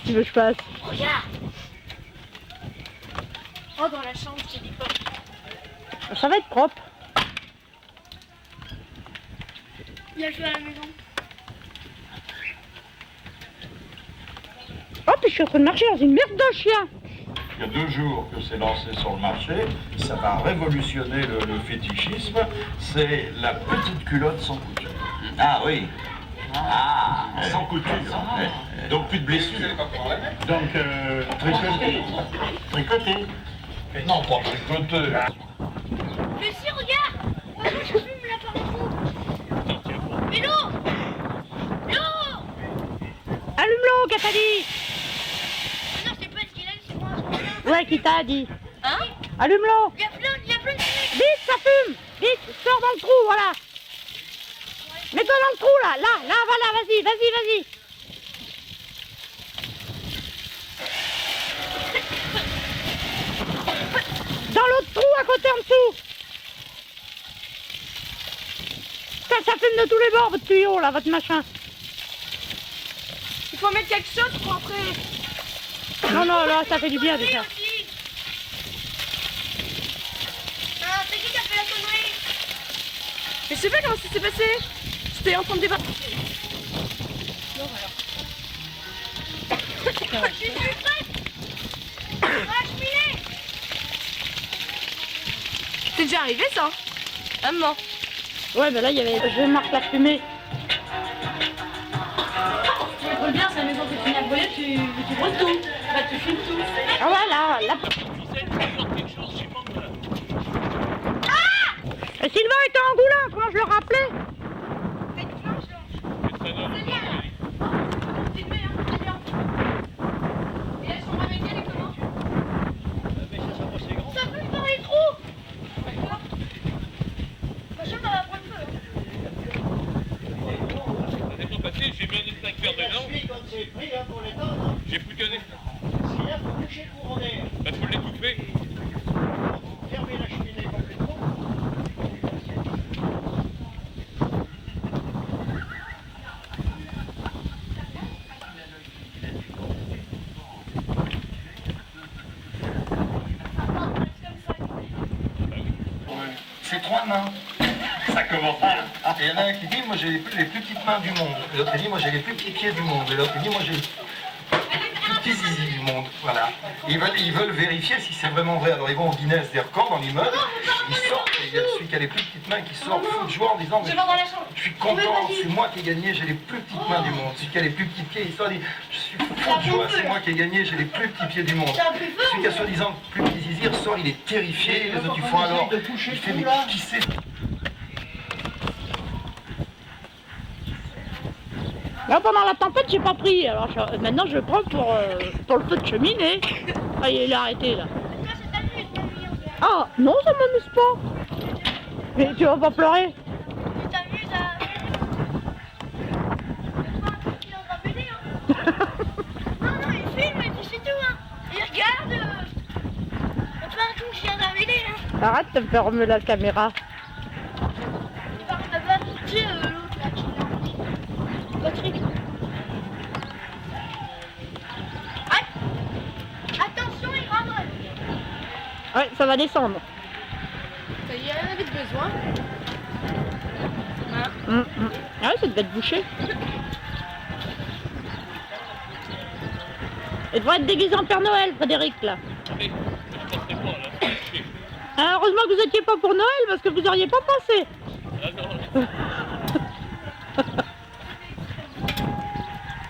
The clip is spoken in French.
Tu veux que je fasse? Regarde. Oh, dans la chambre, je te dis pas. Ça va être propre. Il y a le feu à la maison. Oh, puis je suis en train de marcher dans une merde de chien. Il y a 2 jours que c'est lancé sur le marché, ça va révolutionner le fétichisme, c'est la petite culotte sans couture. Ah oui. Ah, Sans couture, donc plus de blessures. Donc tricoter. Tricoter. Non, pas tricoter. Lucie, regarde. Moi, je fume l'appareil photo. Vélo. L'eau. Allume-le, qu'a dit? Non, c'est pas ce qu'il a dit, c'est moi. Ouais, qui t'a dit? Hein? Allume-le. Il y a plein de fumée. Vite, ça fume. Vite, sors dans le trou, voilà. Mets-toi dans le trou, là, voilà, vas-y. Dans l'autre trou, à côté, en dessous. Ça fume de tous les bords, votre tuyau, là, votre machin. Il faut mettre quelque chose pour après. Non, là, ça fait du bien, déjà. Ah, c'est qui a fait la connerie? Mais je sais pas comment ça s'est passé. J'étais en train de débattre. Je suis prête. Ah, cheminée. C'est déjà arrivé ça? Ah non. Ouais, ben là, il y avait... Je marque la fumée. Tu brûles bien, c'est la maison que tu finis à brûler, tu brûles tout. Bah, tu fumes tout. Ah, voilà, là... Et Sylvain était en Goulin, comment je le rappelais? Et elles sont avec elle et comment? Ça fume dans les trous. Ma chambre, elle va prendre feu. C'est pas passé, j'ai mis un extincteur dedans. J'ai plus qu'un extincteur. Bah, faut l'étouffer. C'est 3 mains. Ça commence bien. Et il y en a un qui dit, moi j'ai les plus petites mains du monde. Et l'autre dit, moi j'ai les plus petits pieds du monde. Et l'autre dit, moi j'ai les plus petits zizi du monde. Voilà. Ils veulent vérifier si c'est vraiment vrai. Alors ils vont au Guinness des records dans l'immeuble. Ils sortent. Et il y a celui qui a les plus petites mains qui sort fou de joie en disant, mais je suis content, c'est moi qui ai gagné, j'ai les plus petites mains du monde. Celui qui a les plus petits pieds, il sort et dit, je suis fou de joie, c'est moi qui ai gagné, j'ai les plus petits pieds du monde. Celui qui a soi-disant plus petits zizi ressort, il est terrifié. Les autres ils font alors. Il fait, mais qui c'est? Là, pendant la tempête, j'ai pas pris. Alors maintenant, je prends pour le feu de cheminée. Ah, il est arrêté, là. Ça, ça t'amuse, ta vie, en fait. Ah, non, ça m'amuse pas. Mais tu vas pas pleurer. Tu t'amuses à... C'est pas un truc qui est en train de m'aider, hein. Non, il filme et puis c'est tout, hein. Il regarde. C'est pas un truc qui vient de m'aider, hein. Arrête de me faire remuer la caméra. Il va tu sais, l'autre, là, qui l'a... Patrick. Attention, il rentre. Ouais, ça va descendre. Ça y est, elle avait besoin. Ah ouais, ça devait être bouché. Il devrait être déguisé en Père Noël, Frédéric, là. Mais je passerai pas là. Ah, heureusement que vous étiez pas pour Noël, parce que vous auriez pas pensé. Ah non.